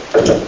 Today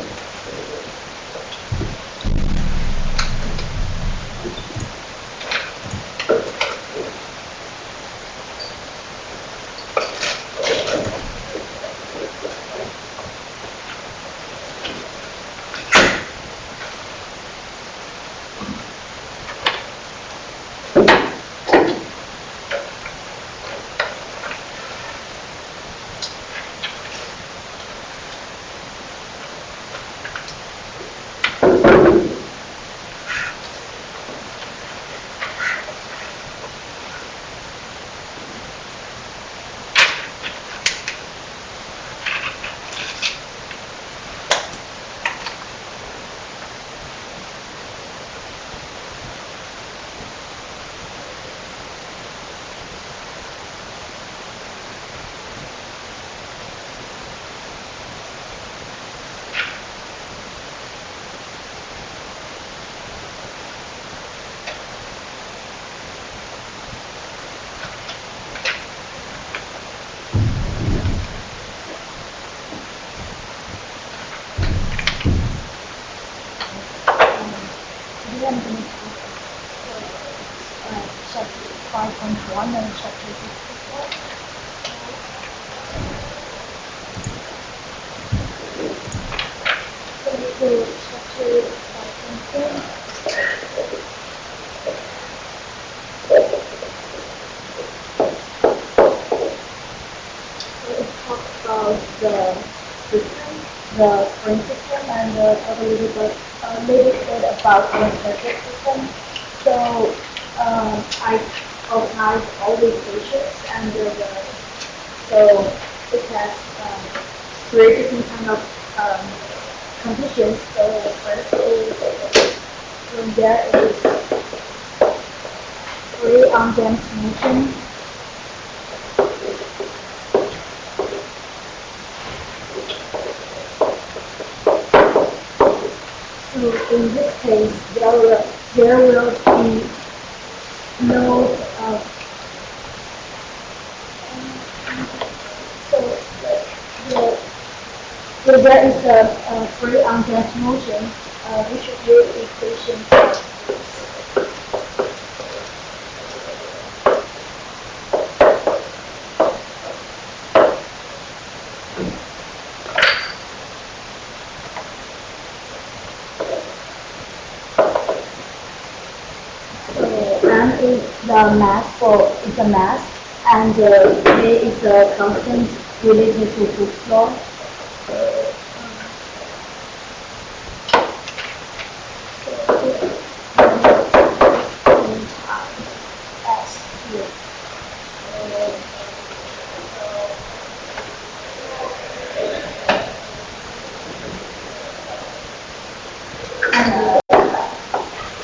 I'm going to talk about chapter 5.1 and chapter 64. So for chapter 5.1, it talks about the system, the spring system, and talk a little bit about the circuit system. So I organized all the equations and so it has three different kind of conditions. So the first is when there is free undamped motion. So in this case, there will be no so the, so there is a free undamped motion. We should use equation M is the mass, and A is a constant related to Hooke's law.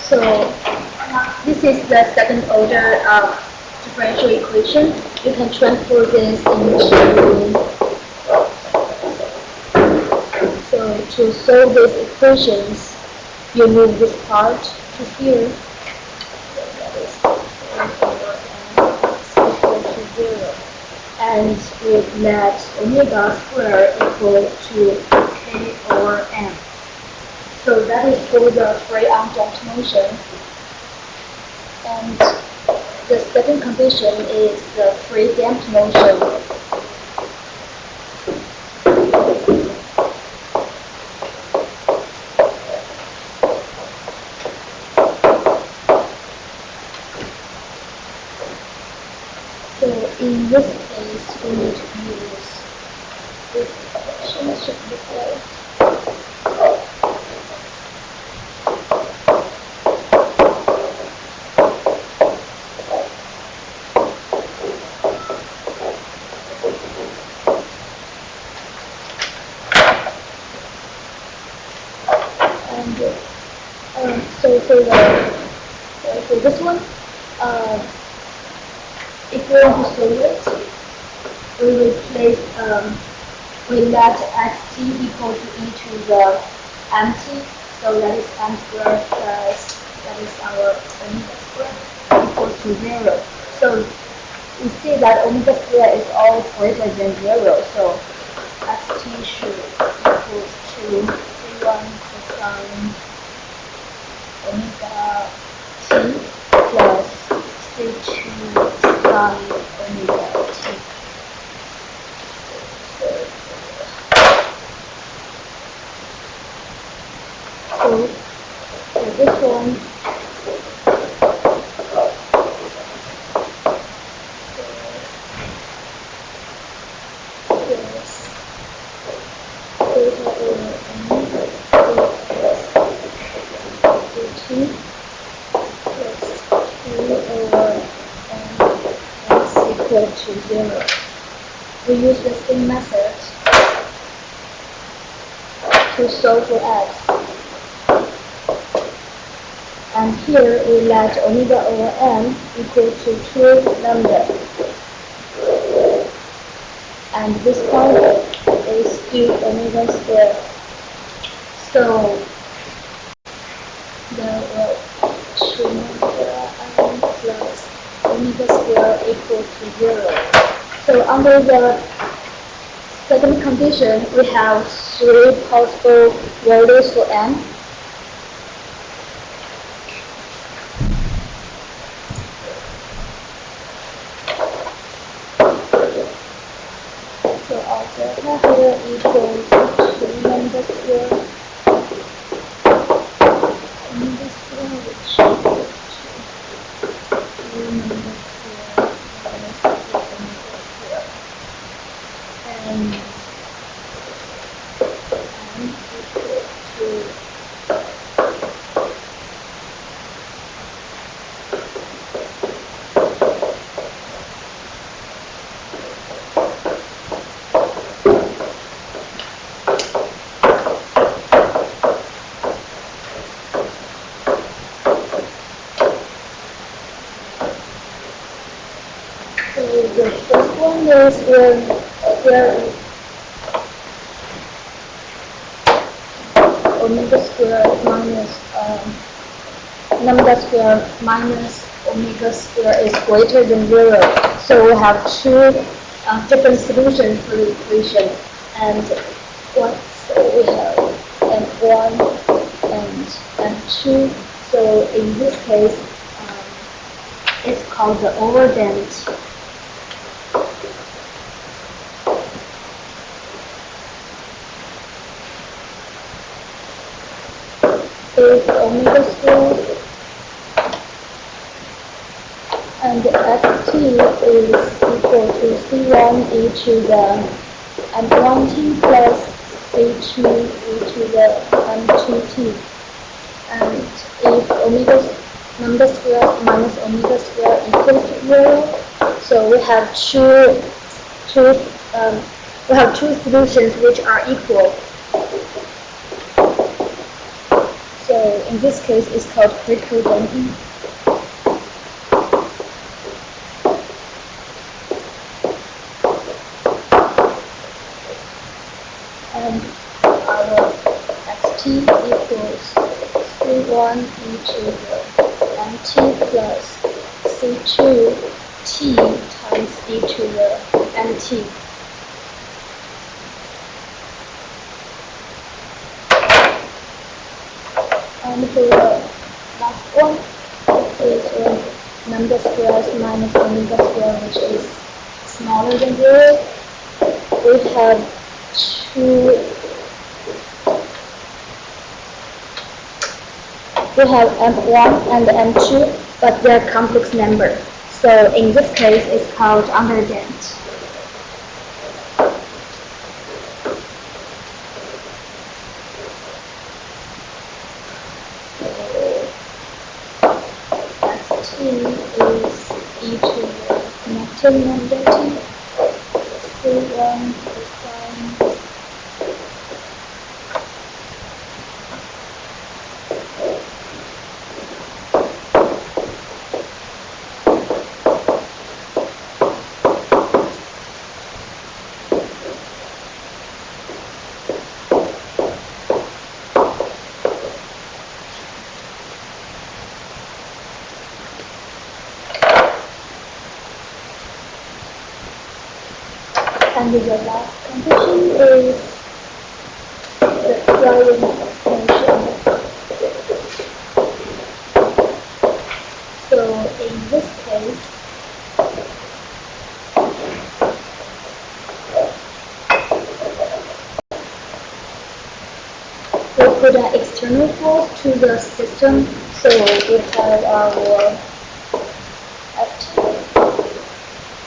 So this is the second order differential equation. You can transfer this into, so to solve these equations, you move this part to here. So that is 4 equal to 0. And we let omega square equal to k over m. So that is for the free undamped motion. And the second condition is the free damped motion. So in this case, we need to use this equation should look like. So for this one, if we want to solve it, we replace we let xt equal to e to the mt, so that is m squared plus that is our omega squared equal to 0. So we see that omega squared is all greater than 0, so xt should equal to C1 cosine omega t plus C2 sine omega t. So for this one, theta over n C2 plus 3 over n is equal to 0. We use the same method to solve for x. And here we let omega over n equal to 2 lambda. And this part is due omega squared. So there will 2 lambda n plus omega squared equal to 0. So under the second condition, we have 3 possible values for n. So our delta here equals 2 lambda squared omega squared, which equals to 2 lambda squared minus 2 omega squared. And equal to the first one is when there omega squared minus lambda squared minus omega squared is greater than 0. So we have two different solutions for the equation, and so we have m1 and m2. So in this case, it's called the overdent. If omega squared and xt is equal to c1 e to the m1t plus c2 e to the m2t, and if omega lambda squared minus omega squared equals to 0, so we have two solutions which are equal. So in this case, it's called critical denting. And our xt equals c1 e to the mt plus c2 t times e to the mt. And for the last one, is lambda squared minus omega squared, which is smaller than 0. We have m1 and m2, but they're complex number. So in this case, it's called underdent. Is e to the connected number t, c1 cosine and the last condition is the covariant motion. So in this case, we put an external force to the system. So we have our Ft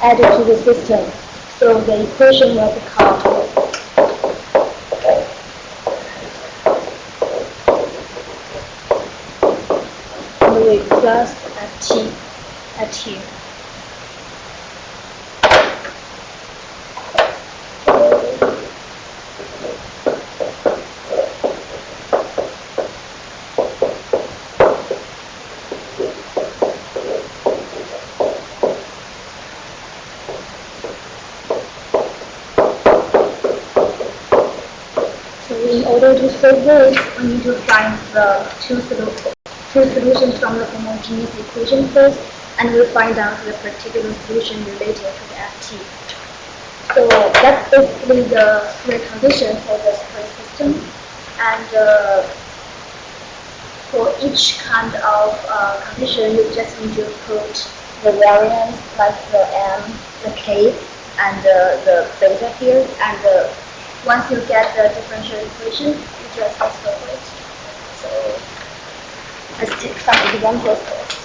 added to the system. So the equation will become W plus Ft at here. In order to solve this, we need to find the two solutions from the homogeneous equation first, and we'll find out the particular solution related to the Ft. So that's basically the three conditions for the spray system, and for each kind of condition, you just need to put the variance like the m, the k, and the beta here, and once you get the differential equation, you just solve it. So let's take some examples first.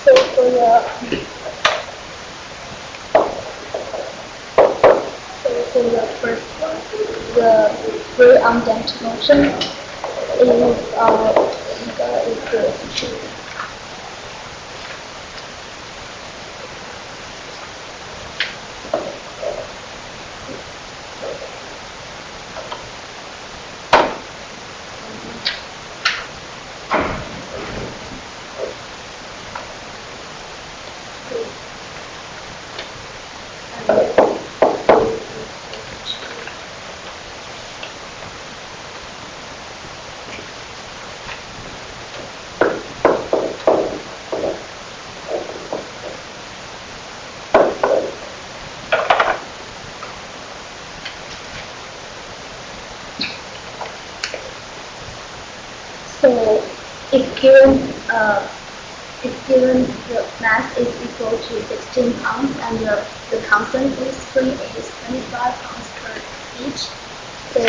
So for the first one, the free undamped motion is equal to So if given the mass is equal to 16 pounds and the constant is spring is 25 pounds per each, so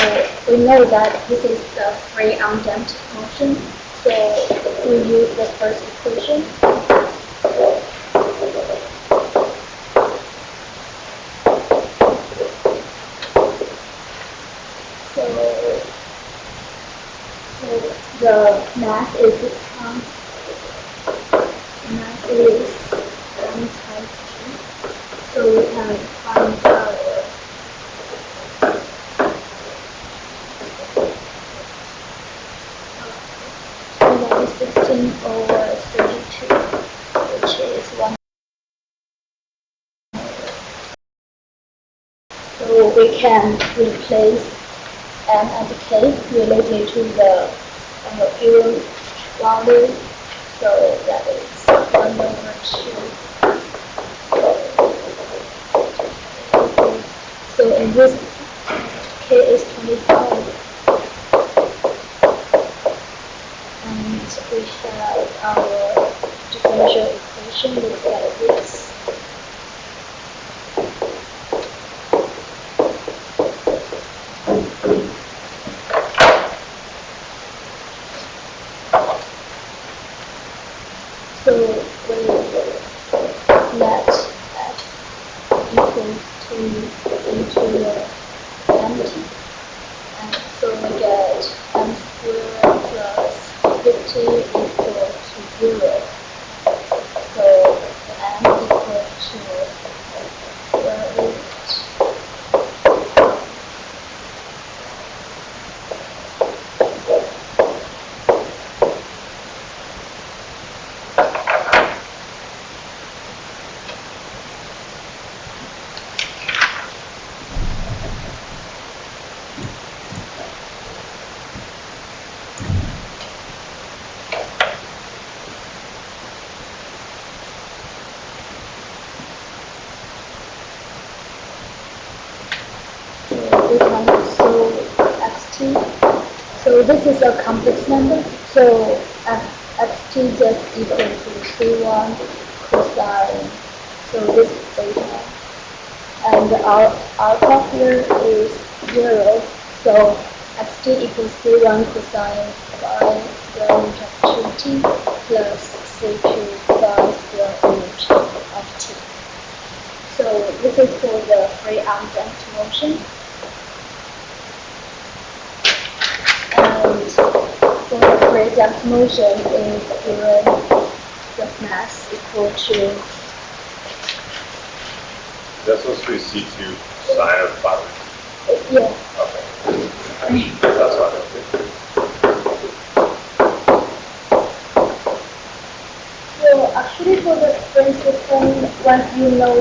we know that this is the free undamped motion. So we use the first equation. So the mass is 6 pounds. Mass is m times 2. So we can find our that is 16 over 32, which is 1. So we can replace m and k related to the given value. So that is 1 over 2. So in this k is 25. And we have our differential equation looks like this. So we let f equal to into the empty, and so we get m squared plus 50 equal to 0. So m equal So this is a complex number. So xt just equal to c1 cosine. So this is beta, and our alpha here is 0. So xt equals c1 cosine phi square root of 2t plus c2 phi square root of t. So this is for the free undamped motion. And for the free damped motion is given the mass equal to. That's supposed to be C2 sine of phi. Yeah. Okay. That's fine. So actually for the spring system, once you know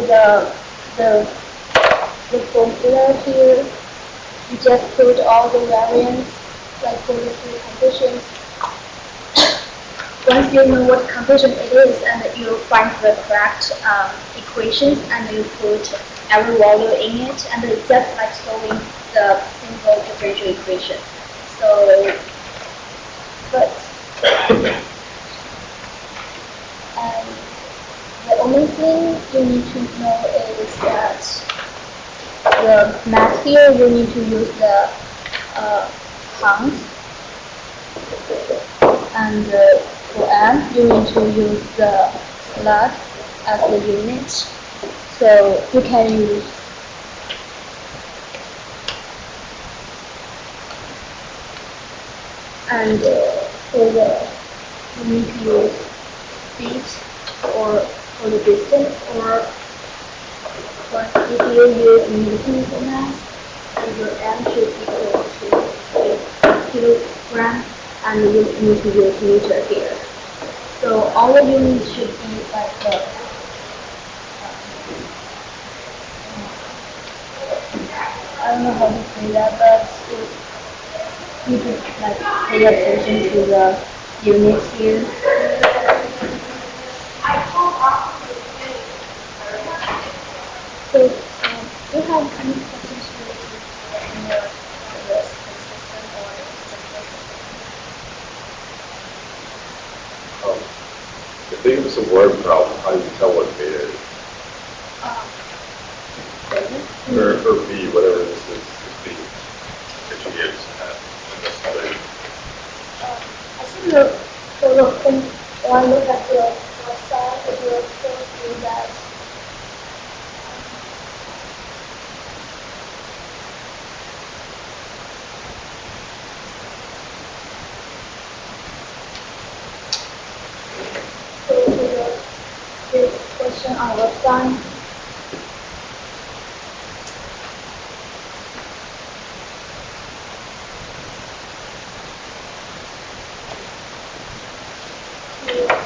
the formula here, you just put all the variance like for the three conditions. Once you know what condition it is, and you find the correct equations, and you put every value in it, and it's just like solving the simple differential equation. So, but the only thing you need to know is that the math here you need to use the pounds, and for m you need to use the slot as the unit. So you can use and for the you need to use feet or for the distance, or if you use Newton for mass, and your m should equal to kilogram, and you need to use meter here. So all the units should be like the I don't know how to say that, but you should like pay attention to the units here. So, do you have any questions related in your system or If they give us a word problem, how do you tell what beta is? Or B, whatever this is B that you gave us in this study. I think when I look at the website, it will show you that so for this question on website,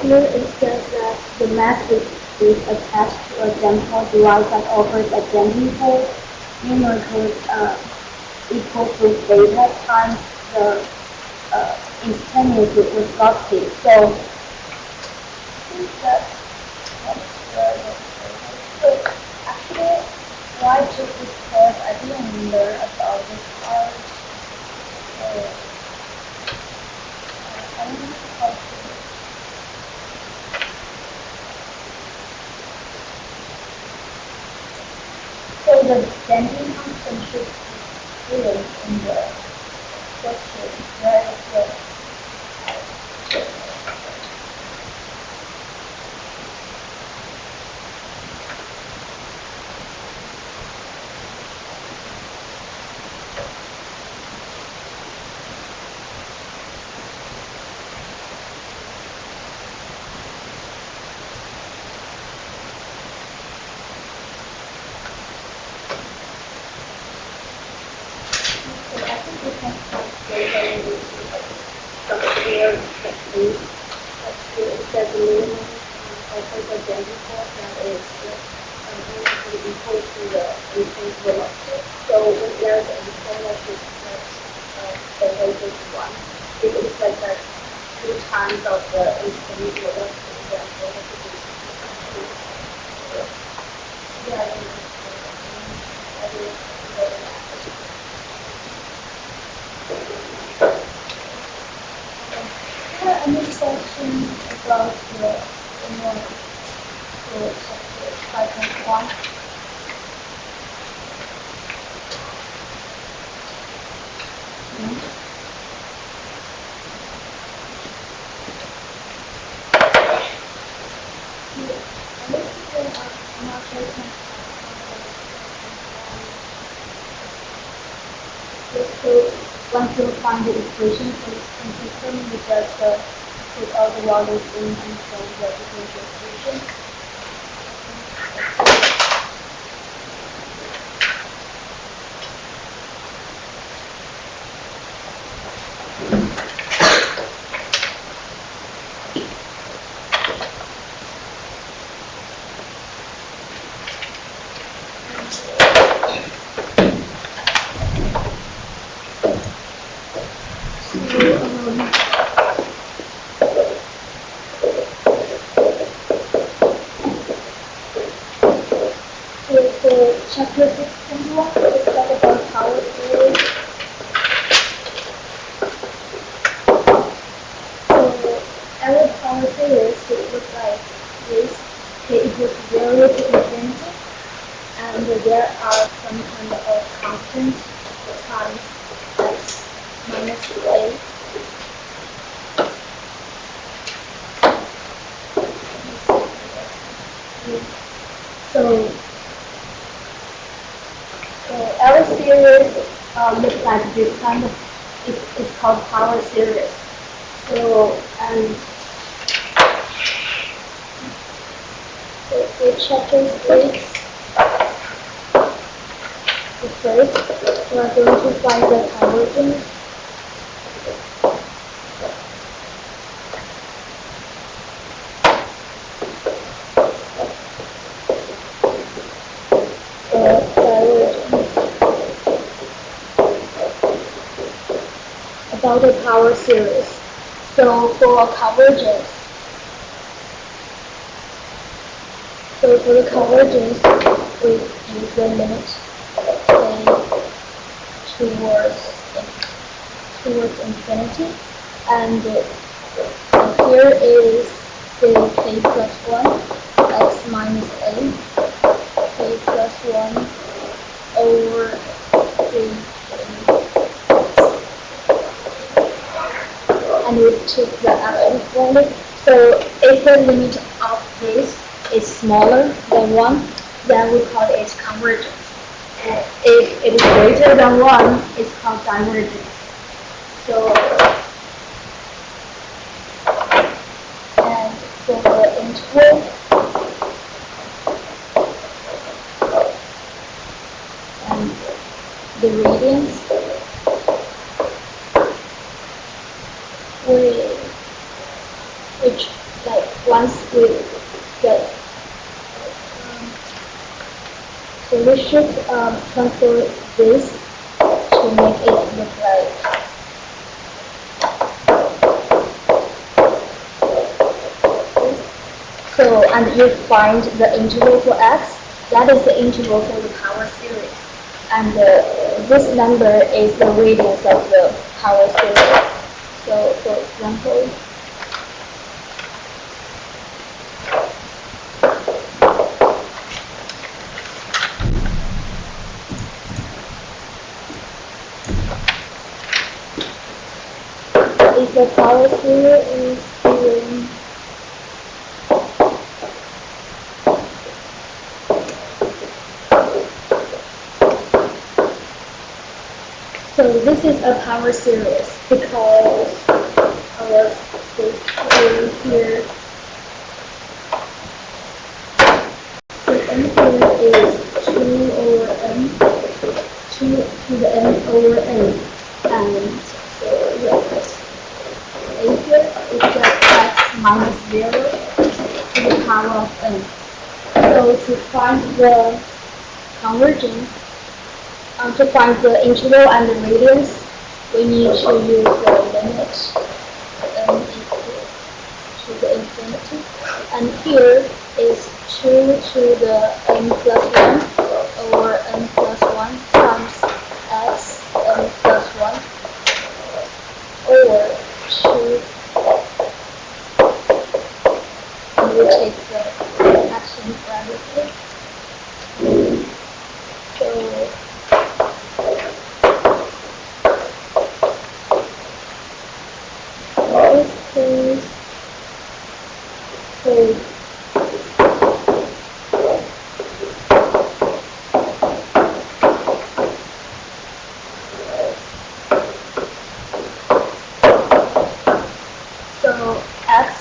here it says that the mass is attached to a damper device that offers a damping force numerical equal to beta times the instantaneous viscosity. So I think so actually why I took this course, I didn't learn about this part. I don't know how to. So the damping constant should be given in the question, right? any question about the inner chapter 5.1? So once you find the equation for this system, you just put all the values in and solve the differential equation. So chapter 6.1 is talk about power theory. So our power theory would look like this. K equals 0 to infinity, and there are some kind of constant times x minus a. So our series looks like this kind of, it's called power series. So, for chapter 6, the first, we are going to find the convergence. About the power series. So for convergence, we use the limit towards infinity, and here is the k plus 1 x minus a, k plus 1 over 3 and we took the absolute value. So if the limit of this is smaller than 1, then we call it convergence. If it is greater than 1, it's called divergence. So, and for the interval, and the radians, which like once we get so we should transfer this to make it look like this. So and you find the interval for x, that is the interval for the power series, and this number is the radius of the power series. So for example, if the power series is given so this is a power series because our here the n here is 2 over n, 2 to the n over n, and so yes, a here is just x minus 0 to the power of n. So to find the convergence, to find the interval and the radius, we need to use the limit n equal to the infinity, and here is 2 to the n plus 1 over n plus 1 times x n plus 1 over 2 take so x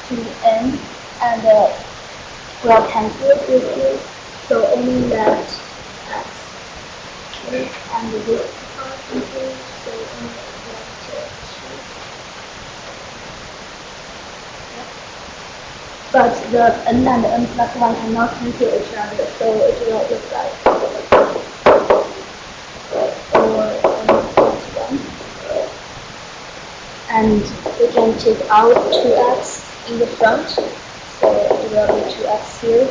to n, and we'll cancel it with this, so only left x. Okay, and this part cancel, so only left 2. But the n and n plus 1 cannot cancel each other, so it will look like or n plus 1. And we can take out 2x in the front, so it will be 2x here,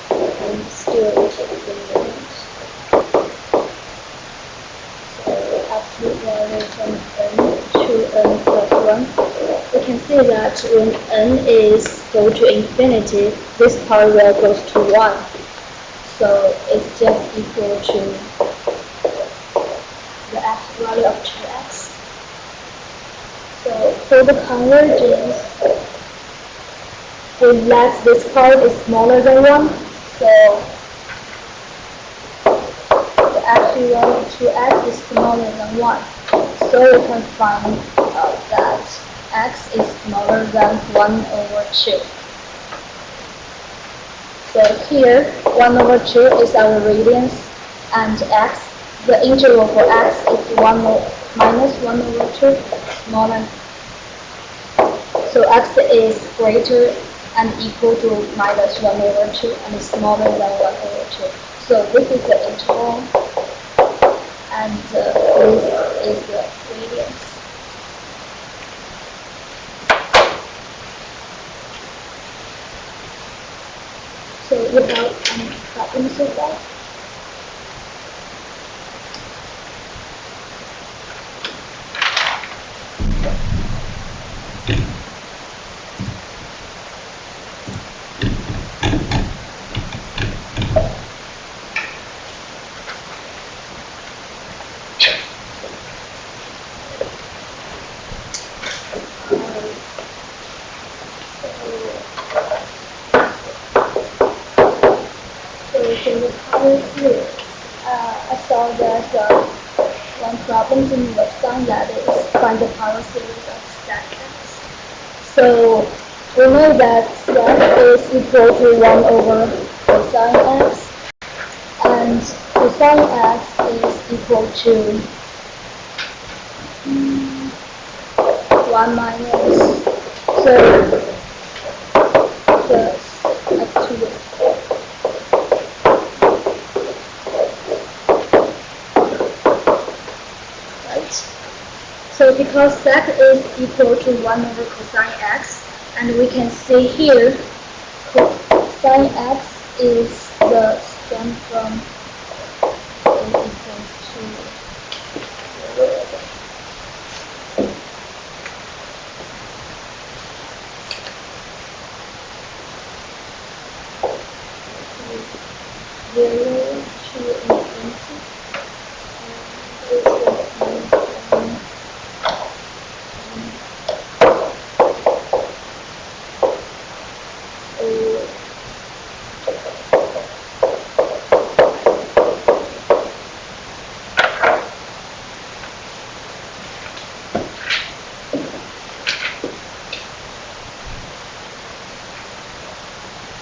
and still we take the limit. So absolute value from n to n plus 1. We can see that when n is go to infinity, this part will go to 1. So it's just equal to the absolute value of 2x. So for the convergence, we let this part is smaller than 1. So the actual value of 2x is smaller than 1. So we can find that x is smaller than 1 over 2. So here, 1 over 2 is our radians, and x, the interval for x is minus 1 over 2, smaller. So x is greater and equal to minus 1 over 2 and smaller than 1 over 2. So this is the interval, and this is the radians. So without any problems with that. I saw there's one problem in the sum, that is find the power series of stack x. So we know that stack is equal to 1 over cosine x, and cosine x is equal to 1 minus, so plus x to the So because sec is equal to 1 over cosine x, and we can see here cosine x is the stem from a equal to 0 to infinity.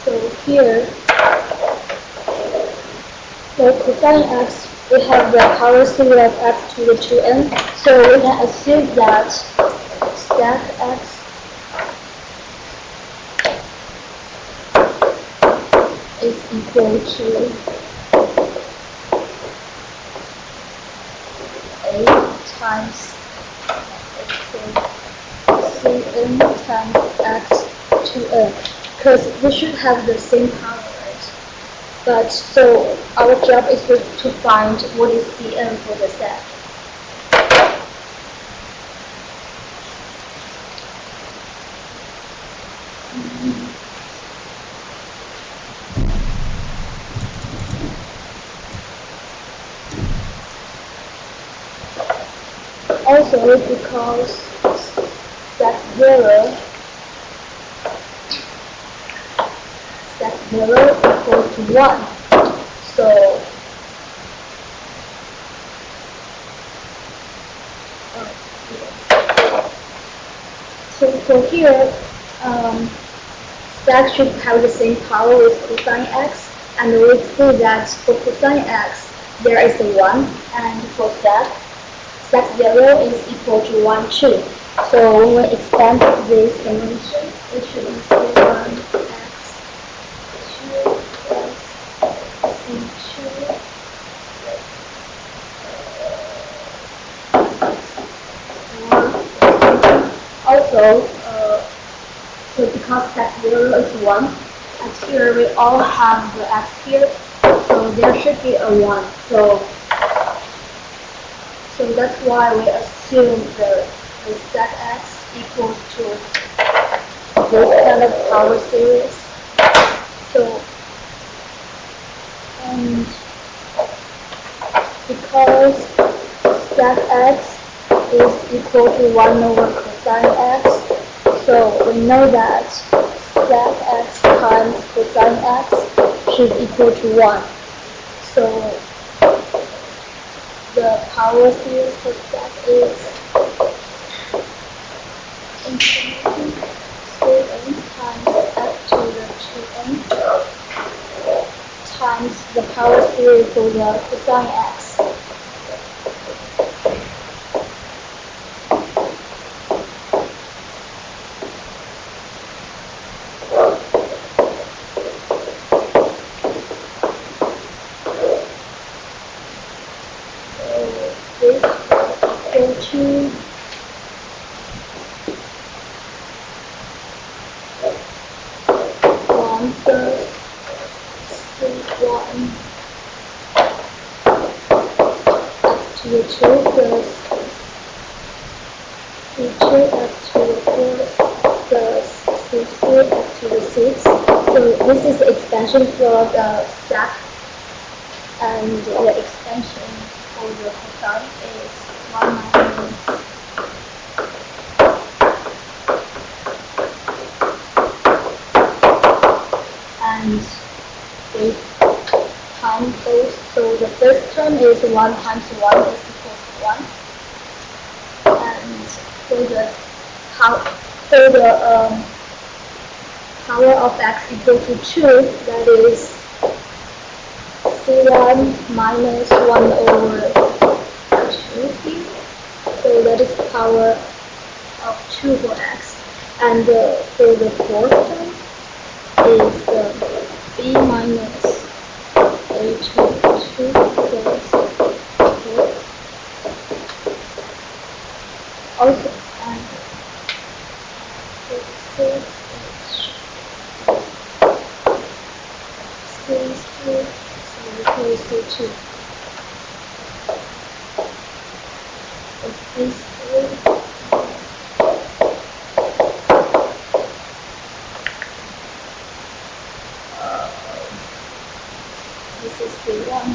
So here, for cosine x, we have the power series of x to the 2n. So we can assume that stack x is equal to a times cn times x to n, because we should have the same power, right? But so our job is to find what is cn for the stack. Also, because stack 0 0 equals to 1. So, so here, that should have the same power with cosine x, and we see that for cosine x, there is a 1, and for sec 0 is equal to 1 too. So when we expand this dimension, it should equal 1 x 2 plus c2 also, so because sec 0 is 1, and here we all have the x here, so there should be a 1. So that's why we assume the sec x equals to this kind of power series. So, and because sec x is equal to 1 over cosine x, so we know that sec x times cosine x should equal to 1. So the power series for sec is infinity 2n times f to the 2n times the power series for the cosine x. This equal to 1 plus c1 f to the 2 plus c2 f to the 4 plus c3 f to the 6. So this is the expansion for the sec, and the expansion for the cosine is 1 minus and we times those. So the first term is 1 times 1 is equal to 1. And for the power of x equal to 2, that is c1 minus 1 over 2 here. So that is the power of 2 for x. And for the fourth term is b minus a to 2 plus 4. Also, and C3, so here is C2. So these three. This is C1.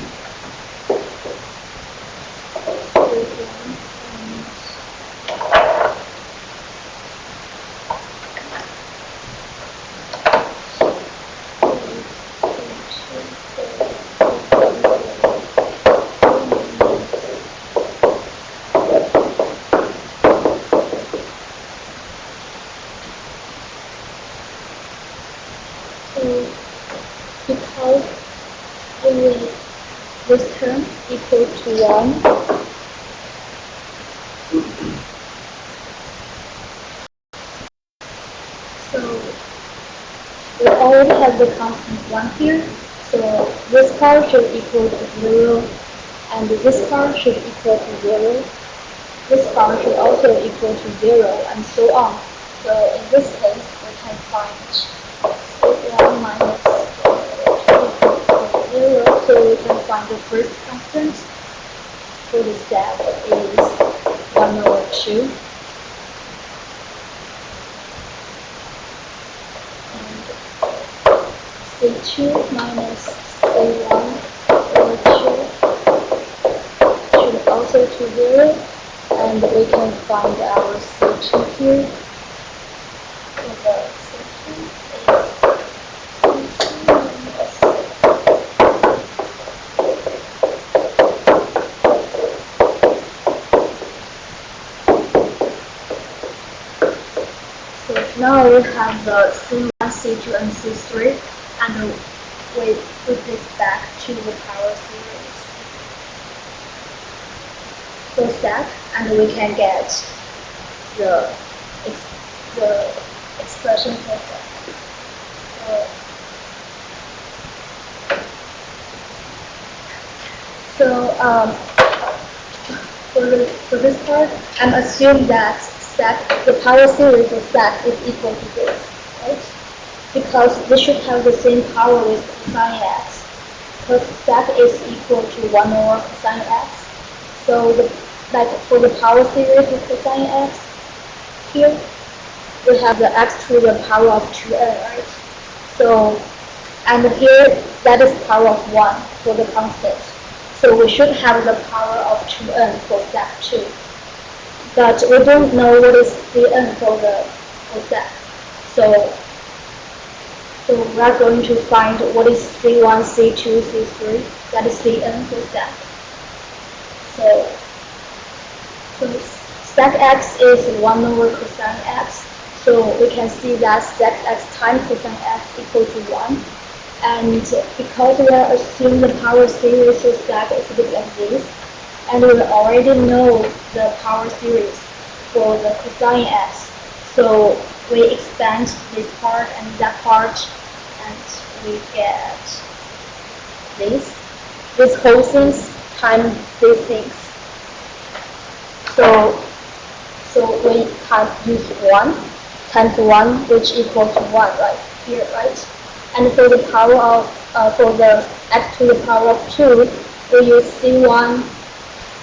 Because this term equal to 1, so we already have the constant 1 here, so this part should equal to 0, and this part should equal to 0, this part should also equal to 0, and so on. So in this case, we can find C1 minus 0, so we can find the first constant for the step is 1 over 2. And C2 minus C1 over 2 should also to 0, and we can find our C2 here. So the C2 is C2 now we have the C1, C2, and C3, and we put this back to the power series. So stack, and we can get the expression for that. So for this part, I'm assuming that the power series of stack is equal to this, right? Because they should have the same power with cosine x. Because stack is equal to 1 over cosine x. So for the power series of cosine x, here we have the x to the power of 2n, right? So, and here that is power of 1 for the constant. So we should have the power of 2n for stack 2. But we don't know what is Cn for stack. So we are going to find what is C1, C2, C3. That is Cn for stack. So stack x is 1 over cosine x. So we can see that stack x times cosine x equal to 1. And because we are assuming the power series of stack is a bit like this, and we already know the power series for the cosine x, so we expand this part and that part, and we get this whole things times these things. So we can use 1 times 1, which equals to 1 right here, right? And for the power of for the x to the power of 2, we use C1.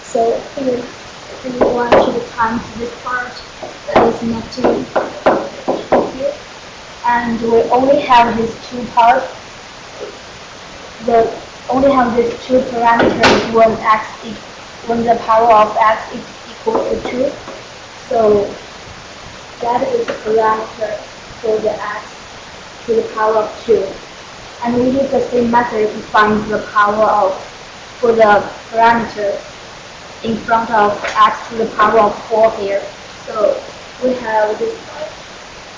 So here C1 to the times this part, that is negative here. And we only have these two parts. Only have these two parameters when the power of x is equal to 2. So that is the parameter for the x to the power of 2. And we use the same method to find the power for the parameter in front of x to the power of 4 here. So we have this part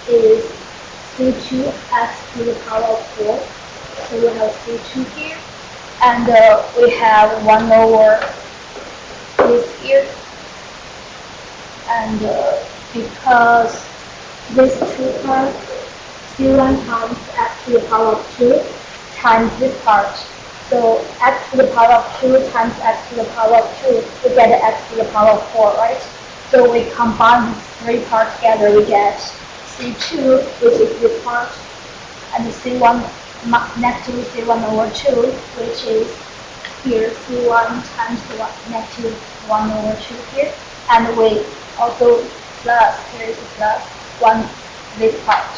is C2x to the power of 4. So we have C2 here. And we have 1 over this here. And because these two parts, C1 times x to the power of 2 times this part. So x to the power of 2 times x to the power of 2, we get x to the power of 4, right? So we combine these three parts together, we get C2, which is this part, and C1 negative C1 over 2, which is here C1 times negative 1 over 2 here. And we also plus, here is a plus 1 this part.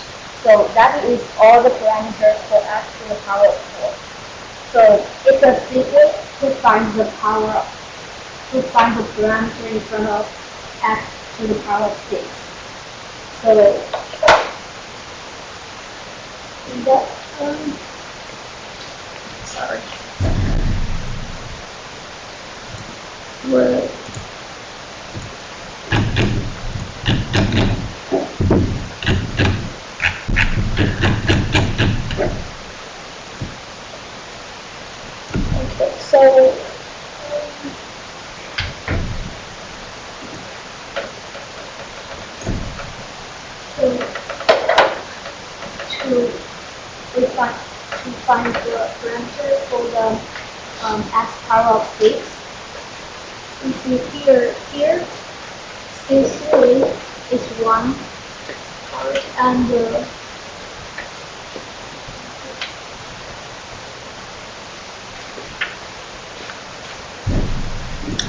So that is all the parameters for x to the power of 4. So it's a secret to find the parameter in front of x to the power of 6. So that sorry. Well, so to find the parameter for the x power of 6, we see here C3 is 1 part, and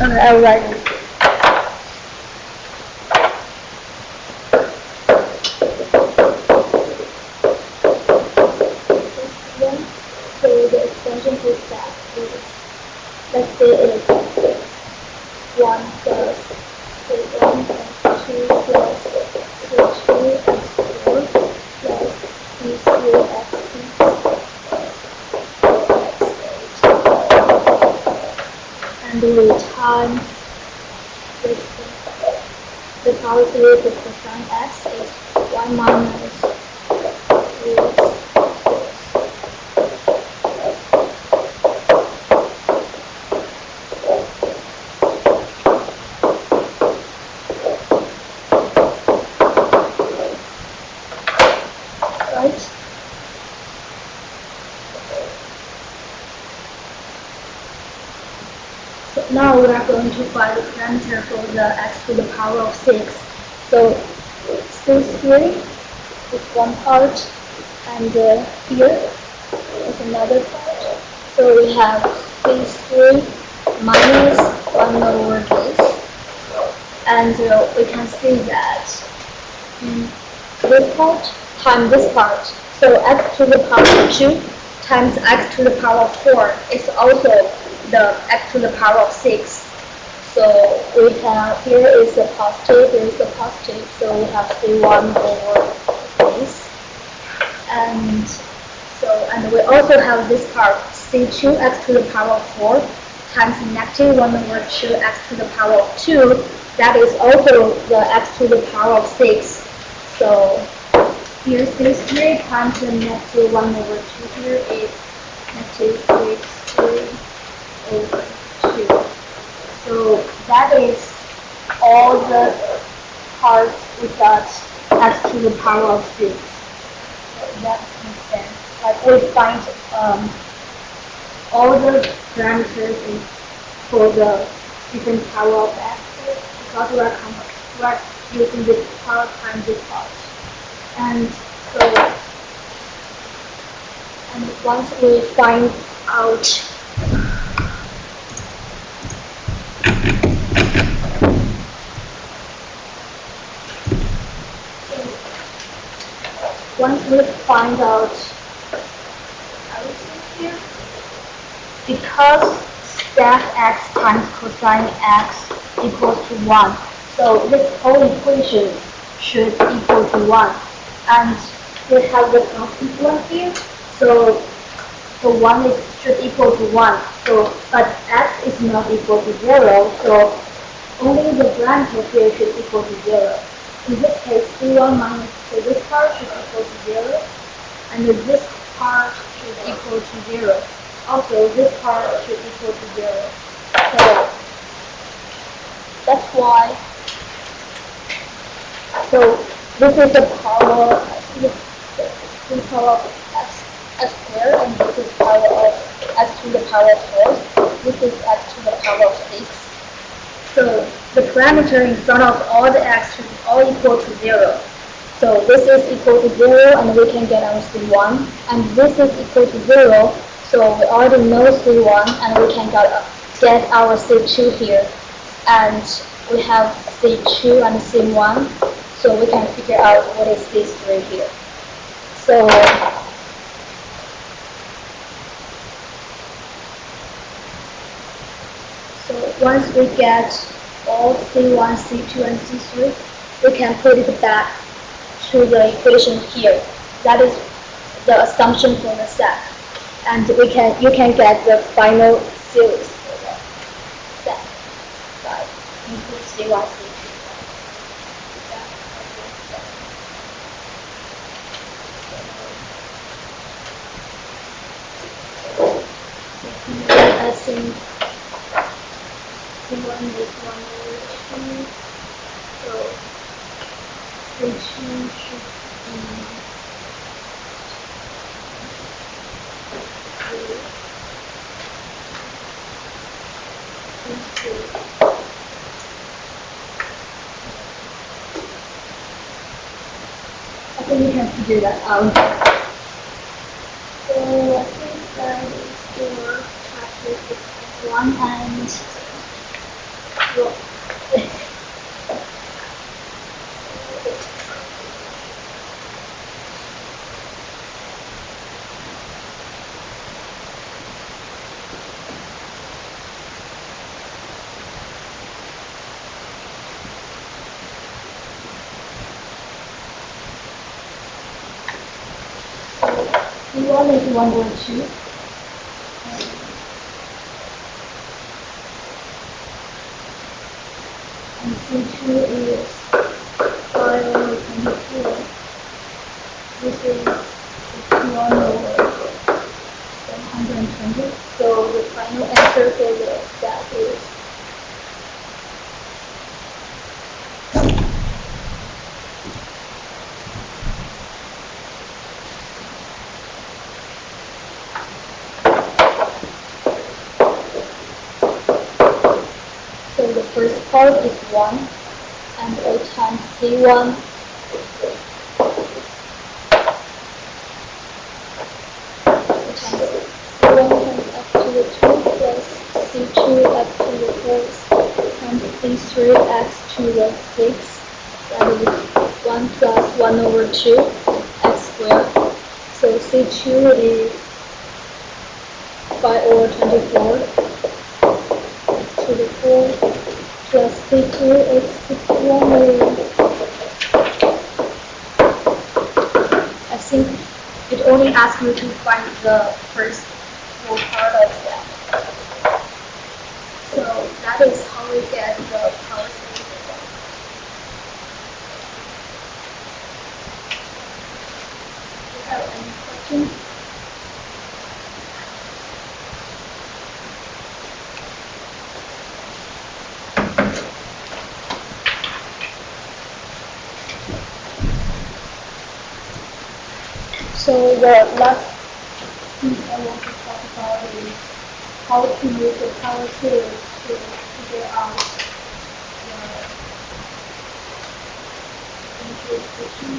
I'll write it. So the extension for stack is, let's say it's 1 plus C1 plus 2 plus C2 x4 plus C3 x6 and we times the power series of cosine x is 1 minus is right. So now we are going to find the parameter for the x to the power of 6. So C3 is one part, and here is another part. So we have C3 minus 1 over this, and we can see that this part times this part. So x to the power 2 times x to the power of 4 is also the x to the power of 6. So we have, here is the positive, here is the positive, so we have C1 over this. And we also have this part, C2 x to the power of 4 times negative 1 over 2 x to the power of 2. That is also the x to the power of 6. So here C3 times the negative 1 over 2 here is negative 3 over 2. So that is all the parts we got x to the power of 6. So that makes sense. Like we find all the parameters for the different power of x because we are using this part times this part. And so, and once we find out everything here, because staff x times cosine x equals to 1, so this whole equation should equal to 1. And we have the constant one here, so 1 should equal to 1. So, but x is not equal to 0, so only the parameter here should equal to 0. In this case, C1 minus, so this part should equal to 0, and this part should equal to 0. Also, this part should equal to 0. So, that's why. So, this is the power, this power of x squared, and this is power of x to the power of 4. This is x to the power of 6. So the parameter in front of all the x should be all equal to 0. So this is equal to 0, and we can get our C1. And this is equal to 0, so we already know C1, and we can get our C2 here. And we have C2 and C1, so we can figure out what is C3 here. So once we get all C1, C2, and C3, we can put it back to the equation here. That is the assumption for the set, and you can get the final series for the set. Right? Include C1, C2. I think C1 is 1 over 2, so C2 should be 2. I think we can figure that out. So I think that is for chapter 6.1, and well, C1 is 1 over 2. And C2 is 5 over 24. part is 1, and A times C1 times C1 times f to the 2 plus C2 f to the 4 times C3 x to the 6. That is 1 plus 1 over 2 x squared. So C2 is 5 over 24 to the 4 plus C2 is 61 over. I think it only asks you to find the first full part of that. So that is how we get the power series. Do you have any questions? So the last thing I want to talk about is how to use the power series to figure out the integration.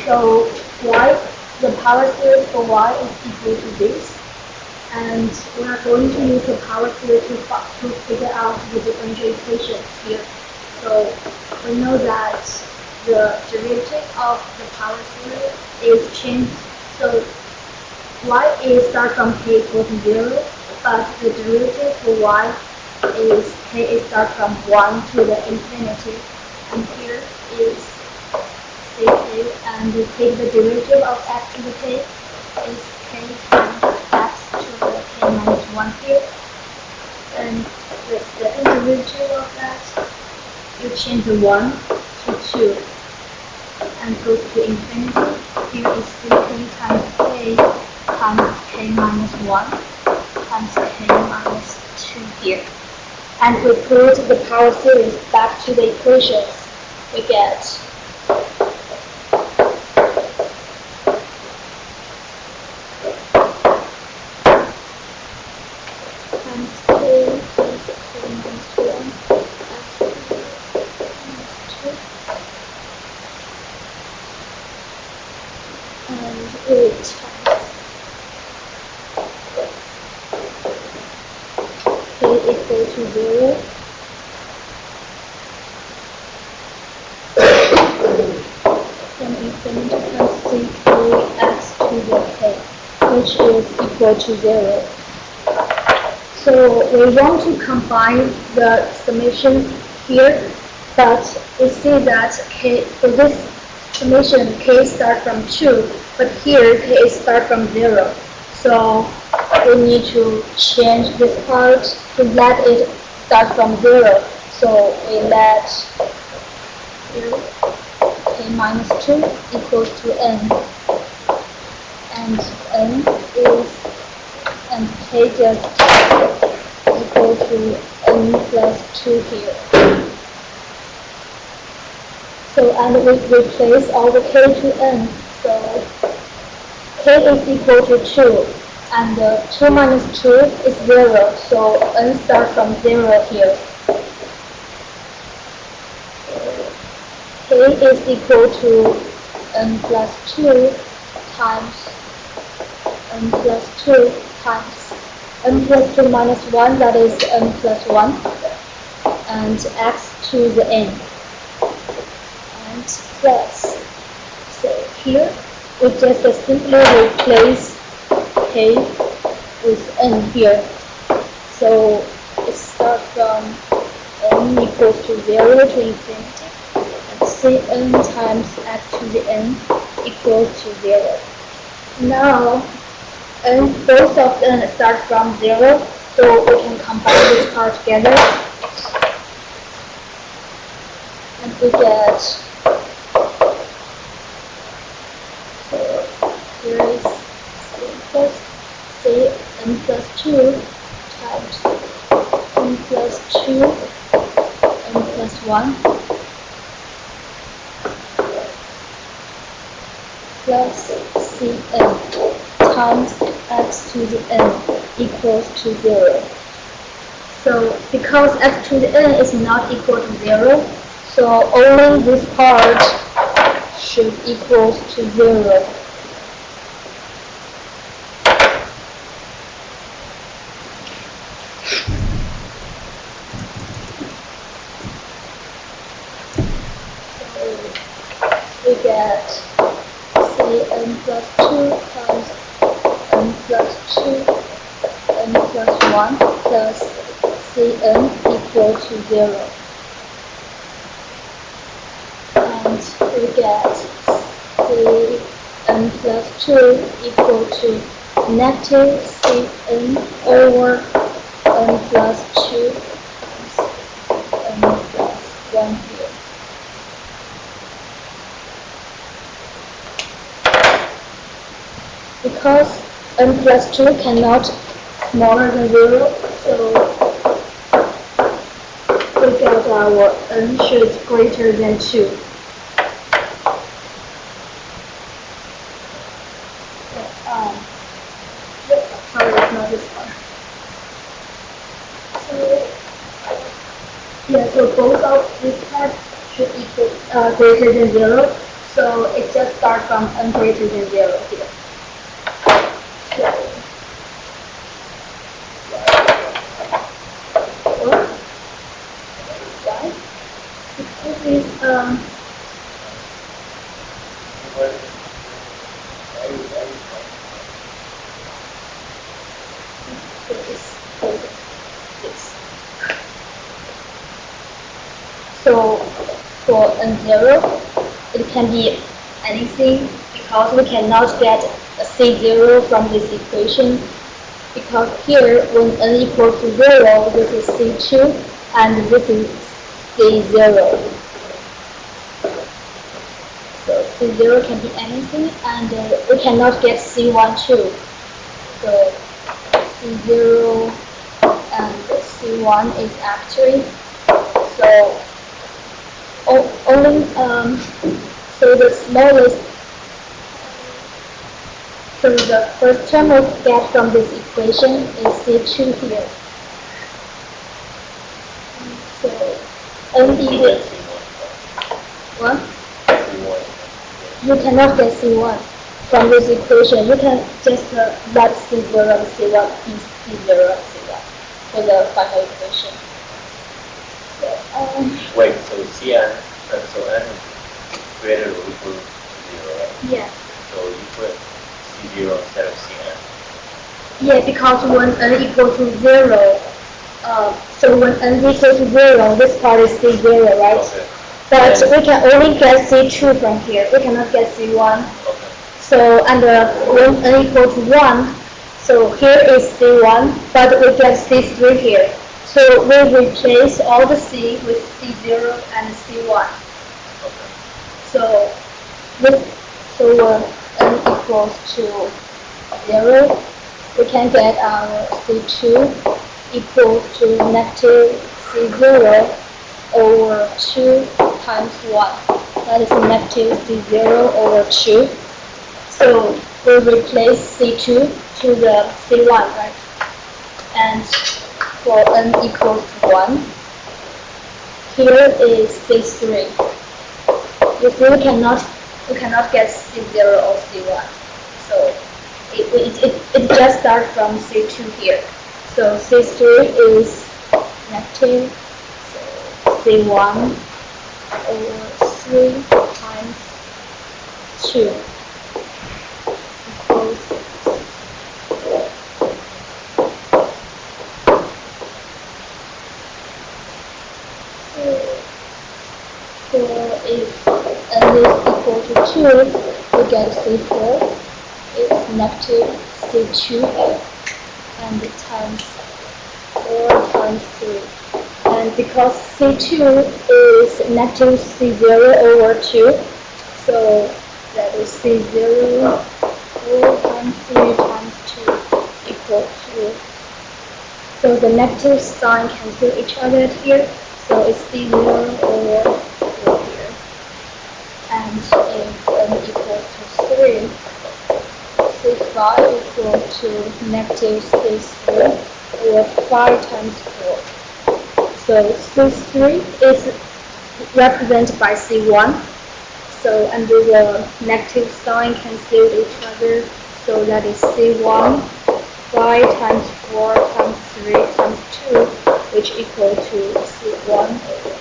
So y, the power series for y is equal to this, and we are going to use the power series to figure out the differential equation here. So we know that the derivative of the power series is changed. So y is start from k equals 0, but the derivative for y is k is start from 1 to the infinity, and here is k, and we take the derivative of x to the k is k times x to the k minus 1 here, and the second derivative of that, you change the 1 to 2 and goes to infinity. Here is 3k times k times k minus 1 times k minus 2 here. And we put the power series back to the equations, we get times k times k minus 1 and 8 times k equal to 0. From infinity times c3x to the k, which is equal to 0. So we want to combine the summation here, but we see that k, for this summation k start from 2, but here k start from 0. So we need to change this part to let it start from 0. So we let 0 k minus 2 equals to n, and n is, and k just equal to n plus 2 here. So, and we replace all the k to n, so k is equal to 2, and 2 minus 2 is 0, so n starts from 0 here. K is equal to n plus 2 times n plus 2 times n plus 2 minus 1, that is n plus 1, and x to the n, and plus. So here we just simply replace k with n here. So it starts from n equals to 0 to infinity, and Cn times x to the n equals to 0. Now, both of them start from 0, so we can combine this part together, and we get, so here is Cn plus 2 times n plus 2 n plus 1 plus Cn times x to the n equals to 0. So because x to the n is not equal to 0, so only this part should equal to 0. So we get Cn plus 2 times n plus 2 n plus 1 plus Cn equal to 0. And we get Cn plus 2 equal to negative Cn over n plus 2 times n plus 1 here. Because n plus 2 cannot smaller than 0, so we get our n should greater than 2. Sorry, it's not this one. So, yeah, so both of these parts should equal greater than 0, so it just starts from n greater than 0 here. So for n0, it can be anything because we cannot get a C0 from this equation. Because here, when n equals to 0, this is C2 and this is C0. So C0 can be anything, and we cannot get C1 too. So C0 and C1 is actually, so only, so the smallest, so the first term we get from this equation is C2 here. So n equals, what? You cannot get C1 from this equation. You can just write C0 and C1 is C0 and C1 for the final equation. So, wait, so Cn, so n is greater or equal to 0, right? yeah. So you put C0 instead of Cn. Yeah, because when n equals to 0, so when n equals to 0, this part is C0, right? Okay. But we can only get C2 from here. We cannot get C1. Okay. So, and when n equals to 1, so here is C1, but we get C3 here. So we replace all the C with C0 and C1. Okay. So So this so n equals to 0, we can get our C2 equal to negative C0 over 2 times 1. That is negative C0 over 2. So we replace C2 to the C1, right? And for n equals to 1, here is C3. You see, we cannot get C0 or C1. So it just starts from C2 here. So C3 is negative, so C1 over 3 times 2 equals so if n is equal to 2, we get C4 is negative C2 and times 4 times 3. And because C2 is negative C0 over 2, so that is C0 4 times 3 times 2 equals 2. So the negative sign cancel each other here, so it's C0 over 4 here. And if n equals to 3, C5 equal to negative C3 over 5 times 4. So C3 is represented by C1. So under the negative sign cancel each other. So that is C1, 5 times 4 times 3 times 2, which equal to C1 over.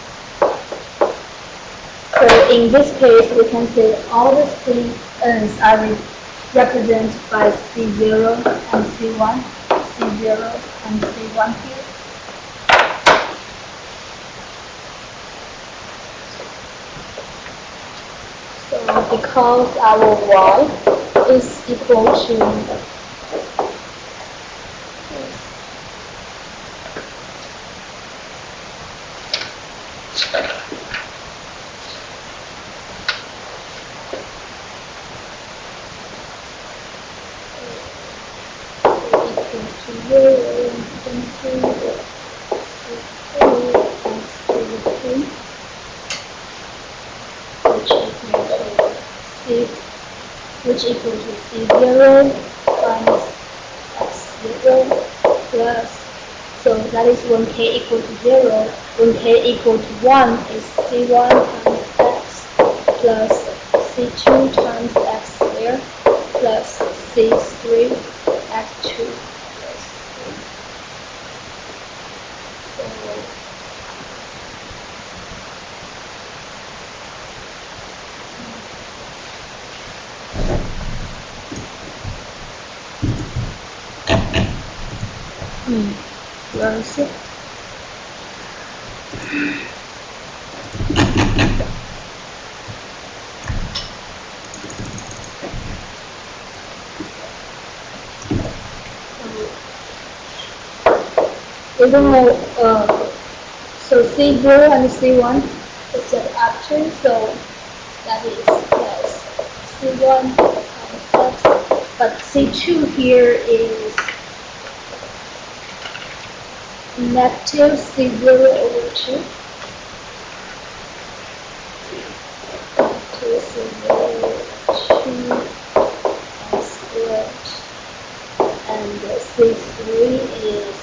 So in this case, we can say all the Cn's are represented by C0 and C1, C0 and C1 here. So because our y is equal to which equal to C0 minus x0 plus, so that is when k equal to 0, when k equal to 1 is C1 times x plus C2 times x squared plus C3 x2 plus 3. Where is it? Even though so C0 and C1 is set after, so that is plus C1 times x, but C2 here is negative C0 over 2. Negative C0 over 2 and squared. And C3 is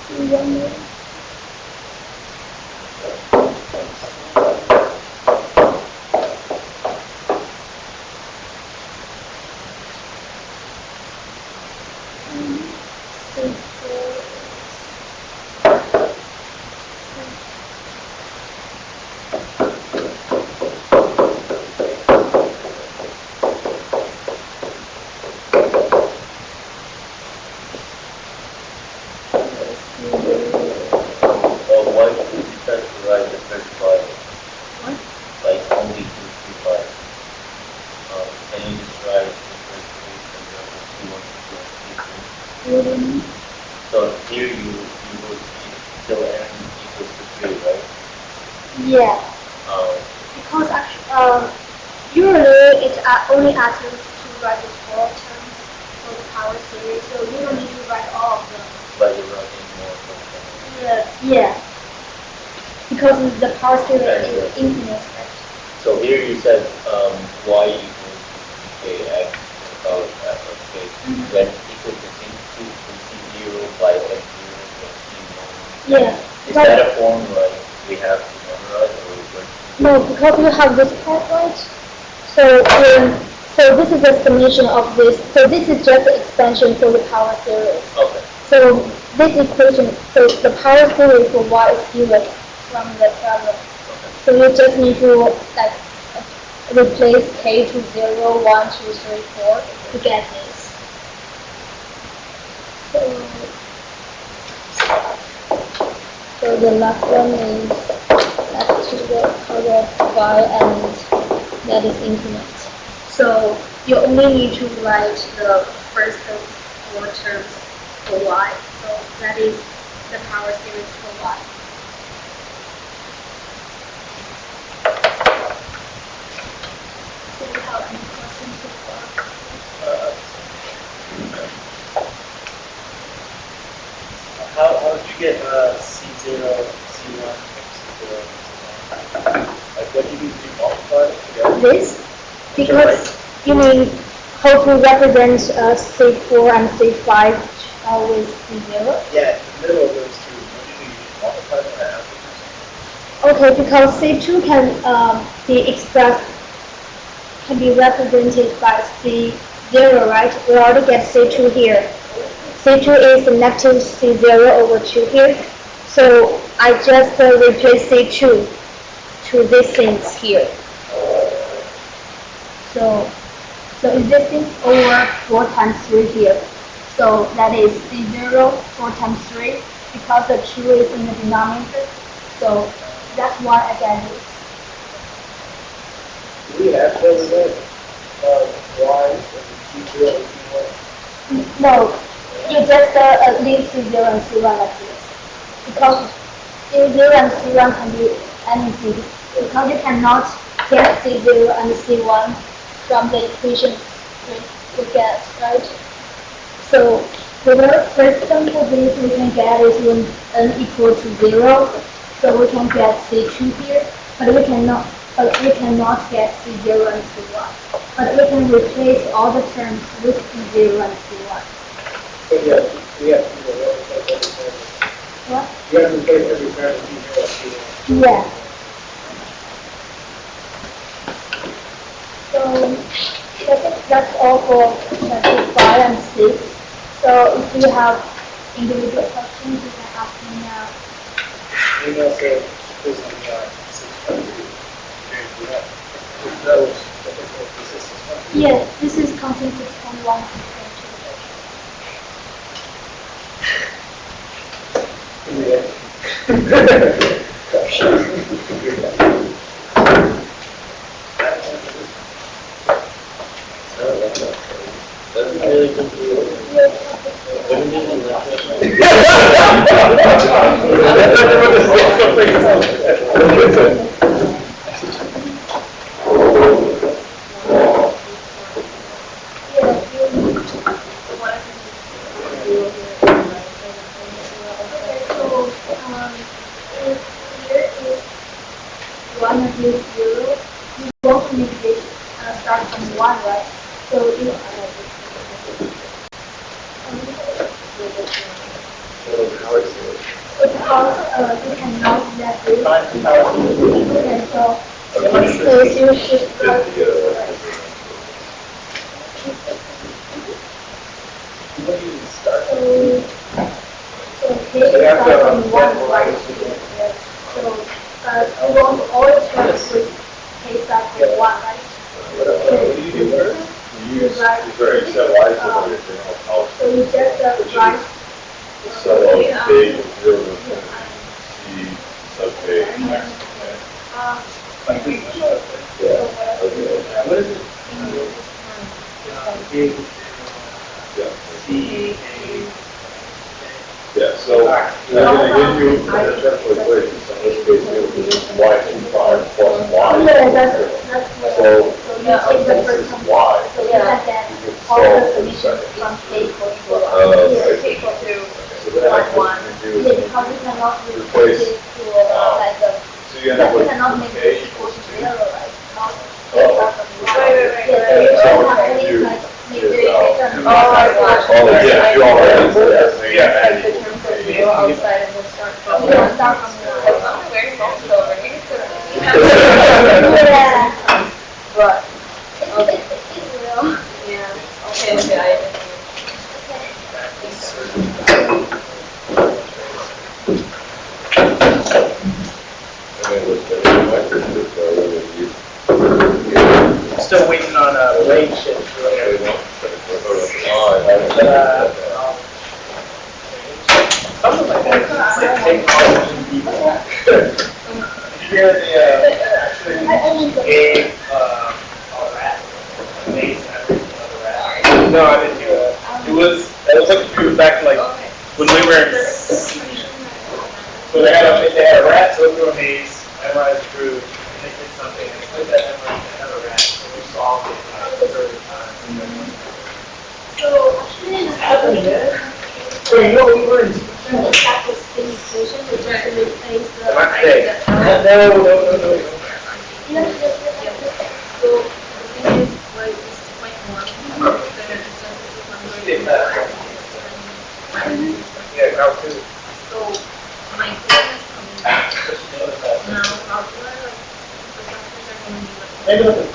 C1 over So here you will see till n equals to 3, right? Yeah, Um, because actually, usually it only asks you to write the 4 terms for the power series, so you don't need to write all of them. but you're running more functions. Yeah, because the power series And, is infinite, right? So here you said y equals kx without f of k, Mhm. then equal to c0 by x0 plus c1. Yeah. Is that a form like we have to memorize or we're No, because you have this part, right? So, so this is the summation of this. So this is just the expansion for the power series. okay? So this equation, so the power series for y is given from the problem. So you just need to like replace k to 0, 1, 2, 3, 4 to get this. So the last one is left to the power of y, and that is infinite. So you only need to write the first 4 terms for y. So that is the power series for y. Do you have any questions so far? How did you get C0, C1, C0, C1? Like, what do you do to multiply it together? This, because you mean how to represent C4 and C5 with C0? Yeah, in the middle of those two, what do you do? You multiply them or add them? Okay, because C2 can be expressed, can be represented by C0, right? We already get C2 here. C2 is negative C0 over 2 here. So I just replace C2 to these things here. So existing over 4 times 3 here. So that is C0, 4 times 3, because the 2 is in the denominator. So that's why I get it. Do we have to represent y and C0 and C1? No, you just leave C0 and C1 like this. Because C0 and C1 can be anything. Because you cannot get C0 and C1 from the equation we get, right? So for the first example, this we can get is when n equal to 0. So we can get C2 here, but we cannot get C0 and C1. But we can replace all the terms with C0 and C1. So yeah, we have to replace every term. What? You have to replace every term with C0 and C1. Yeah. So I think that's all for chapter 5 and 6. So if you have individual questions, you can ask me now. Email said, please let me know. 6.2. That was, this is 6.2. Yes, this is content 6.1 Doesn't really confuse. Wouldn't it be one of these zero, you won't make this start from 1, right? So you because you cannot let this. Okay, so you should start. What do you start? So K starts from 1, right? So you won't always start with K starts from 1, right? What do you do first? You use, sorry, you said y is the original power. So you just write. So k is 0 to c sub k max. Like this. Yeah. Okay. What is it? Big Yeah. C, A, Yeah. So I'm gonna give you a simple equation. So this case, it was y25 plus y. Yeah, that's what. So, So you take the this first is one. y. So you have that You can all solve the for the solutions second. from table to Okay. Equal to So then I one. can Yeah, do, because you cannot Replace, replace it to like the, so you end up you with cannot make a it equal to zero, like, not. Oh. Right. Yeah, so you So don't what have you any do like make is, the equation. Oh, I got oh, yeah, you already answered that, so you Yeah. add The equal terms to of a. zero outside and we'll start from You don't one. start from one. I'm wearing both over here. Yeah. But, It will. yeah, okay, I. And then with the electric, whether you. Still waiting on a lane shift. They want, Something like that. It's like technology people. Did you hear actually gave, a rat, a maze, another rat? No, I didn't hear that. It was like a few back like, when we were in. So they had a rat go through a maze, memorize the route, and they did something, and they put that memory in another rat, so we solved it a third time. So actually, So you know, we were in. that was the equation, which is to replace the. Not today. No. You have to just replace the. So, the thing is, like, it's point one, then it's Yeah, how to. So, my equation is coming back. Now, calculus, like, the factors are going to be like. Maybe look at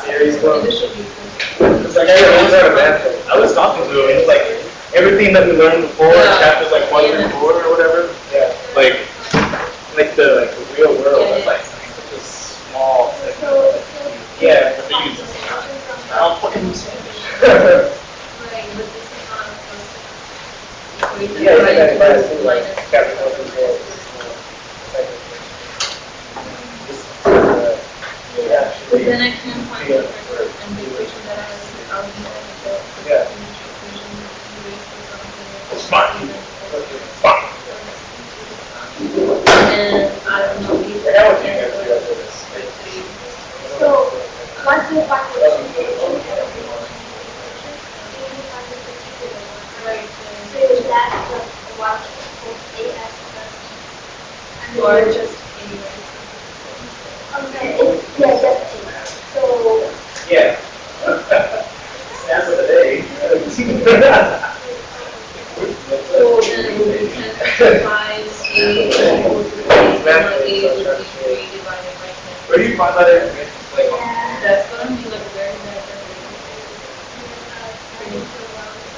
series one. This should be. It's like I always had a math. I was talking to him, and it's like everything that we learned before, chapters like 1 through 4 or whatever. Yeah. Like the real world is like such a small. Yeah, but they use this. I don't fucking understand. Right, but this is not a first equation. Yeah, Right, yeah, minus yeah. Capital control. Yeah. But then I can find the first and the equation that I was arguing with the Yeah. equation you raised for something. It's fine. Fine. And I don't know, these And how would you guys do after this? So, once you find the Right. so that just watch both A as plus. Or just anyway. Okay, yeah, just A. So, Yeah. Snap of the day. So then it would be 10 times A equals to A, so A would be 3 divided by 10. Where do you find that information? Like, yeah. That's gonna be like very bad.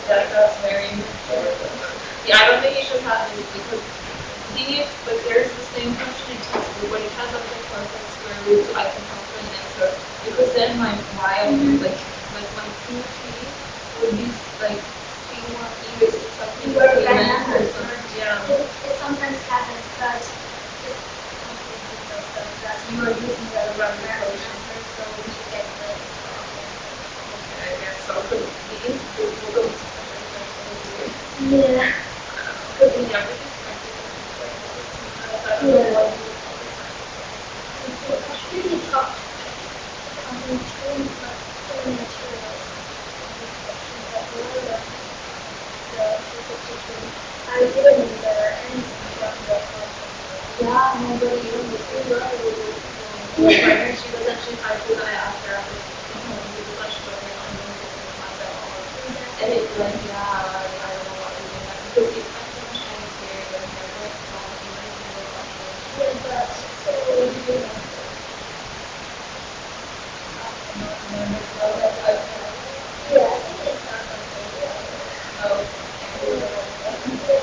That's very. Yeah, I don't think you should have this because the thing is, like there's the same question in textbook, but it has a perfect square root, so I can calculate an answer. Because then my y, like my 2t would be like 3 more e raised to something. You are like right that, now. or something. Yeah. It sometimes happens that you are using the wrong calculation, so we should get the. Yeah, so the input will go to Yeah. because in the other Yeah. It's really tough. It's really tough. So many materials. I didn't remember anything from the yeah, nobody even was there. she was actually I told her I asked her after the question of her on myself. And it's like, yeah, I don't know what to do next. Because if I finish my career, then my first thought is like, Yeah, but so yeah, I think it's not something. oh,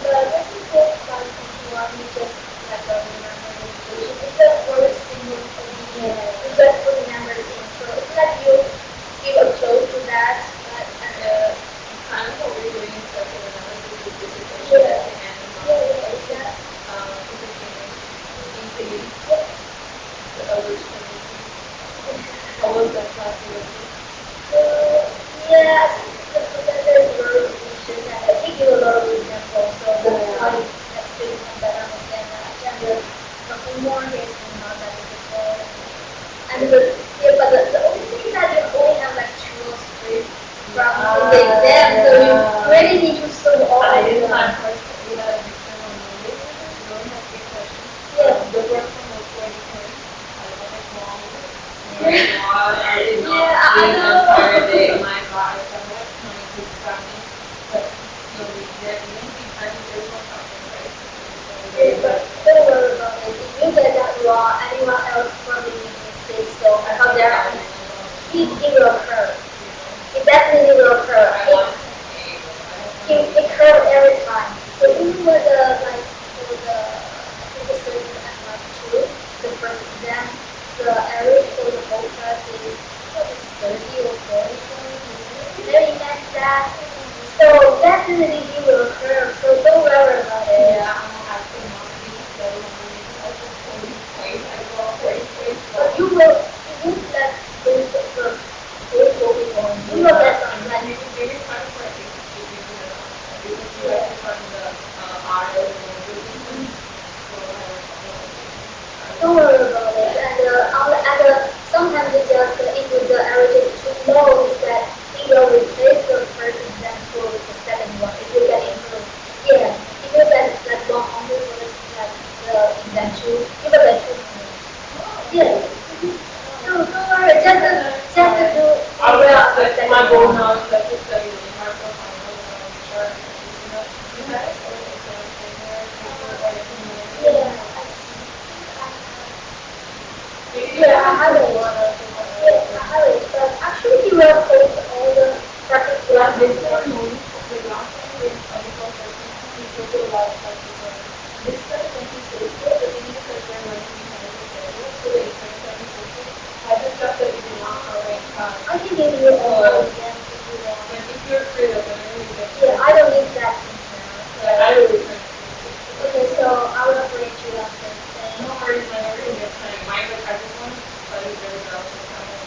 But this is just like one you just have to remember the equation. It's just for a single thing. It's just for the numbers in. So it's like you are close to that, but kind of what we're doing instead of analysis with this equation Yeah. and exactly. infinity. What was that class you were in? Yeah, but then there's a lot of issues and I think you a lot of examples, so that's why that's pretty much that I understand that. more days than not that before. And yeah, but the only thing is that you only have like 2 or 3 from the exam, so you really need to solve all I of didn't them. have first, we had an exam on Monday, we only had 3 questions. Yeah. The work from was 40 points. I was like, wow. Wow, I did not Yeah, I sleep the know. entire day. My God, I felt like trying to stop me. But, we did, even if we tried to, there's no problem, right? Yeah, but don't worry about it. If you get that wrong, anyone else probably make mistakes, so because there are, it will occur. It definitely will occur. It occurs every time. So even with the like for the I think the student at like 2, the first exam, the average for the whole class is what is 30 or 40 points. Very nice that. So definitely it will occur. So don't worry about it. Yeah, I'm gonna have to not be so I just 40 points. I got 40 points. But you will let those the first those will be going. You will get some like You can give me time for it because you have to fund the ROs and everything. don't worry about it. And sometimes it just if the average is too low, is that it will replace the first example with the second one. If you get into yeah, if you get like 100 for the like the exam 2, you will get 200. Yeah. No, don't worry. Just to do. I will like my goal now is like to study really hard for finals and I'm sure you had it or Yeah. Yeah, I have it. Yeah, I have it. But actually, he will post all the practice Yeah, lab this there. one knows the last time we go to a lot of classes. This time when he says so, the thing is that they're running behind the schedule, so they expect that I just stuff that we do not already have. I can give you all again if you want. But if you're free, like, I really get Yeah, I don't need that now. Yeah, I really think. Okay, so I will update you after. No worries, whenever you get time. Mine, like, I just want to study really well, so I'm not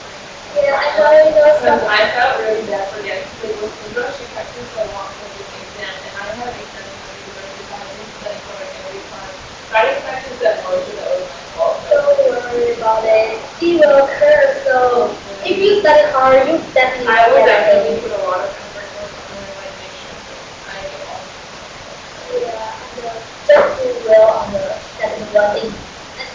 Yeah, I know you know Because stuff. I felt really bad for getting to the English practice so long for the exam, and I have exams in university, so I didn't study for it every time. So I expected that more to that was my fault. Don't worry about it. It will occur, so if you study hard, you definitely I would get definitely it. put a lot of effort into it, and like make sure I get all. Yeah, and just do well on the second one. And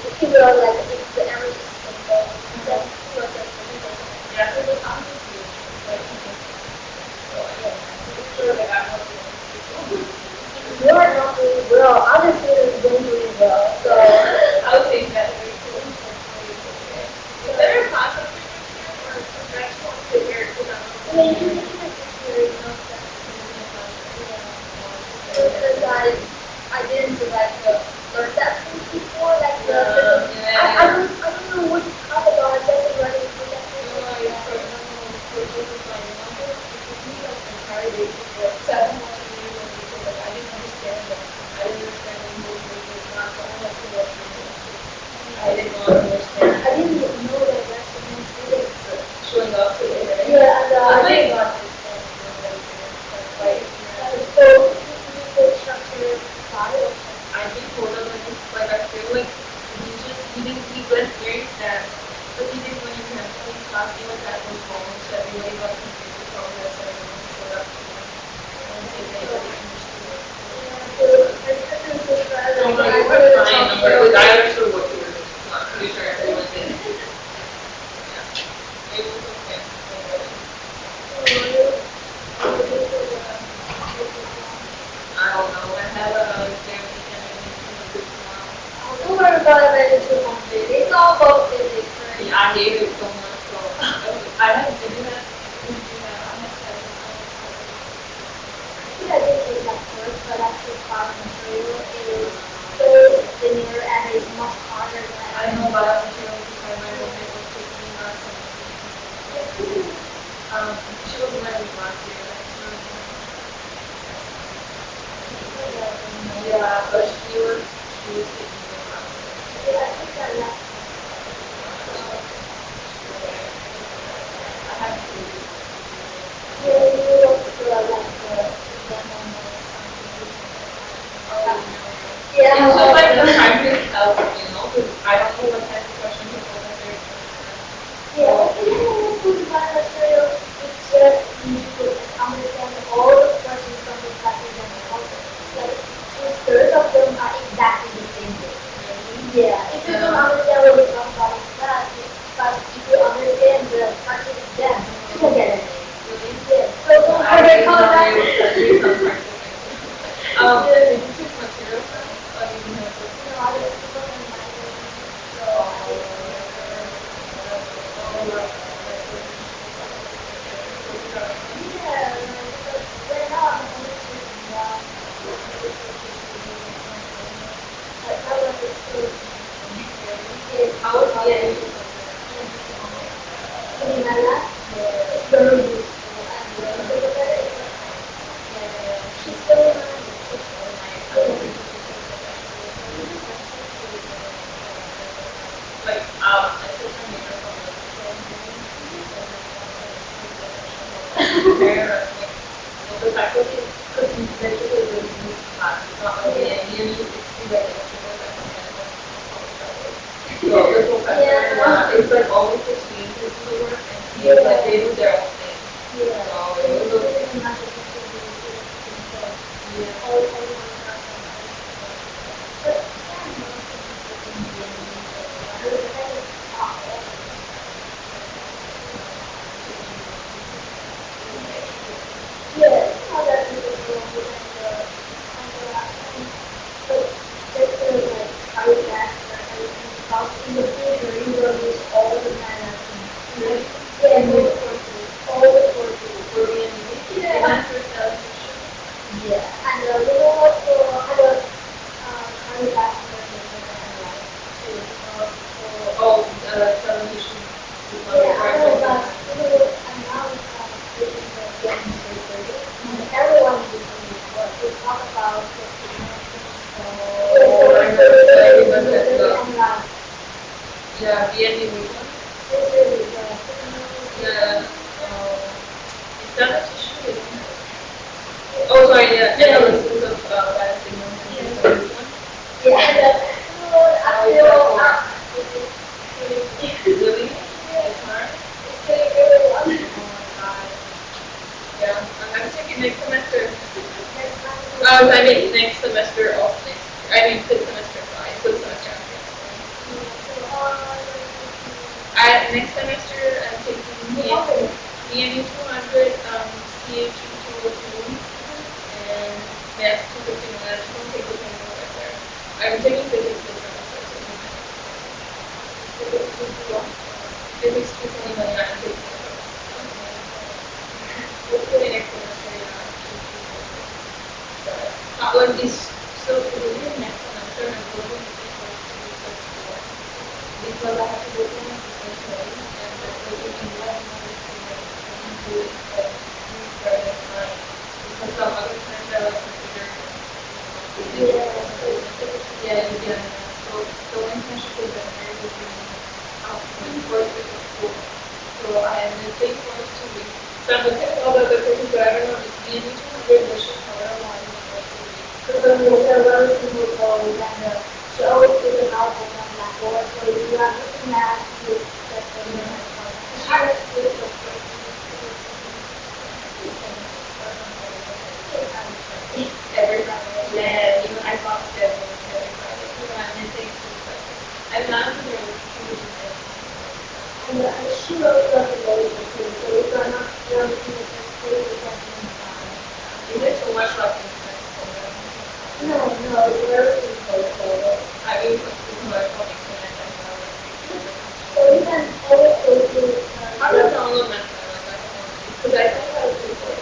if you will, like, if the average is simple, just do a second one. Yeah, so the time is huge. Like, so yeah, I'm sure that I'm not doing it. You are not doing well, other students don't doing well, so I'll take that very cool. Is there a class up here or I just want to sit here because I'm I mean, you can even consider it not that. Because I didn't do like the first section before, like the I don't know what it's called, but I just already did that. I didn't understand. I didn't know that that's the main students. Showing up today, right? Yeah, and I I didn't think understand. Like, so the structure file. I just told him that it's like I feel like he went very sad, but he didn't when you have to class he was at his phone, so everybody got confused with progress and everyone showed up and they made it understood. So I'm like, you were fine, because I understood what you were doing. I'm pretty sure everyone did. Yeah. It was okay. I don't know. I have a exam weekend and tomorrow. Don't worry about it, it's too complicated. It's all about physics, right? I hate it so much. So I have to do that. I did take that first, but actually class material is so linear and it's much harder than I know about material because my roommate was taking us. She was my roommate last year. Yeah, but she was taking the class. Yeah, I think that last I have to. year you look for like the exam on the Oh, yeah. it's just like the practice helps, you know, because It's very useful and she's very Like, I took my makeup on the faculty could basically really use class. It's not like you need to see like so the professor, it's like always the changes to the work and he is like they do their own thing. So it was in the future, you will use all the management. really Yeah, all the courses. for me and you. Yeah. Answer self. Yeah, and we will also have a cardiovascular and like Oh, television. yeah, I know that we will and now it's taking the getting surgery and everyone is doing this work. We talk about Yeah, BND weekend. Yeah. Is that a tissue? Oh, sorry, yeah. Analysis of biosignals. Really? It's hard? Oh my god. Yeah, I'm gonna take it next semester. I mean next semester also next year. I mean fifth semester, sorry, fifth semester after. Next semester I'm taking ENU 200, CHU 202, and Math 251. I just want to take the same one right there. I'm taking physics this semester. Physics 221, I'm taking it. Hopefully next semester, that one is so really next semester I'm going to be because I have to go to my sister's place and that's like in England and do it like Friday night because some other times I like consider yeah. So internship is very good out when course is school. So I am missing for 2 weeks. So I'm looking at all the other courses but I don't know if you need to have your mission however long you want to be. Because when we were relatively low, and she always gives an alpha on that board, so you have to math, you expect them to Every Friday. Yeah, even I thought that every Friday. I'm missing 2 seconds. I'm not familiar with and she wrote up the label too, so it's not really Is there so much left in the next program? No, everything goes over. I mean, too much left in the next program. So you can always go to, How do I download my file? Like, I don't know. Because I think I was before.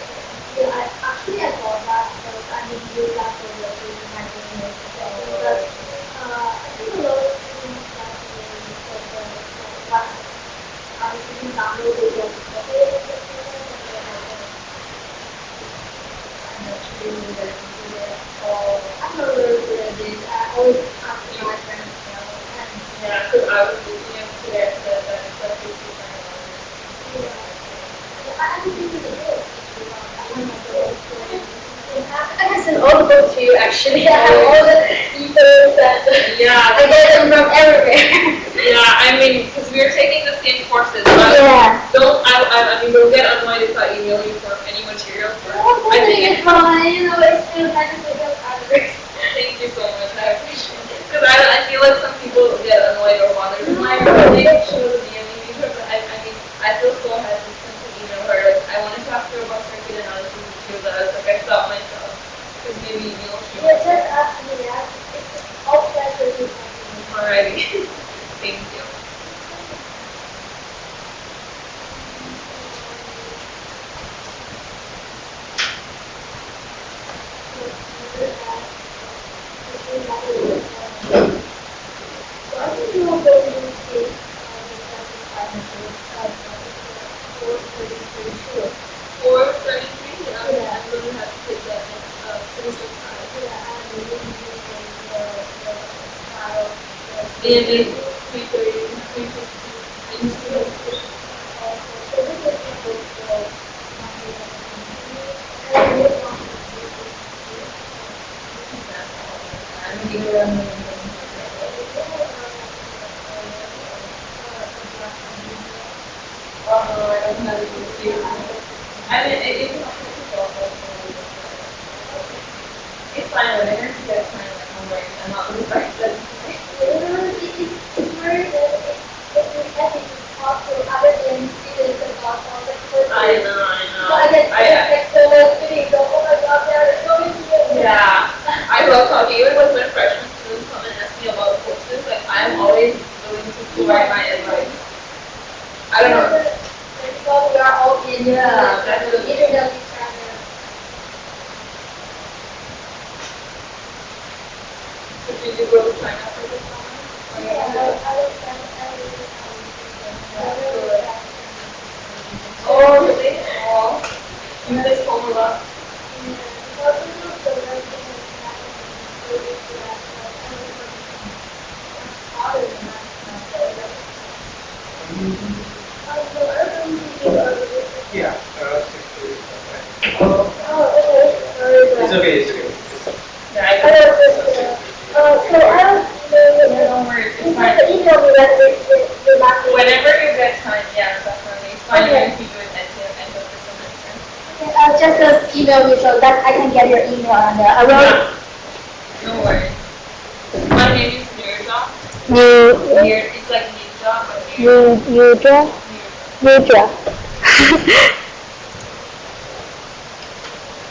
yeah, I bought that, so I need to use that for the my business. But, I think a lot of things that I can download it on I'm actually really good at it. So I'm not really good at it. I always ask my friends, Yeah, because I was looking at today, I said that it's like $55. I don't think it's good. I can send all the books to you actually. I have all the ebooks and Yeah. I get them from everywhere. Yeah, I mean, because we are taking the same courses, but Yeah. I mean, don't get annoyed if I email you for any material. I think it's fine, you know, it's still kind of like Thank you so much, I appreciate it. Because I feel like some people get annoyed or bothered with my writing. She was emailing me, but I mean, I feel so hesitant to email her. Like, I wanted to ask her about circuit analysis too, but I was like, I stopped myself. Because maybe email she Yeah, just ask me that. It's all pleasure to Alrighty. Thank you. 4:33, Yeah. I'm going to have to take that next, semester class. Maybe 3:30, 3:50. I'm gonna go around I don't have it with you. I mean, it's it's fine, whenever you get time, like, I'm like, I'm not really like that. I know, yeah, I love talking, even with my freshman students come and ask me about courses, like, I'm always willing to provide my advice. I don't know. We are all in, Yeah, definitely. even though we try Did you go to China for this summer? Oh, really? Oh, you miss home a lot? Yeah, 6:30. Oh, It's okay, it's okay. yeah, I got it. Don't worry, it's fine. Whenever you get time, yeah, definitely. It's fine, Okay. you can do it end of the semester. just email me so that I can get your email and I will. Yeah. No worries. My name is Nirja. It's like Nirja, but Nudra. Nirja. Nudra.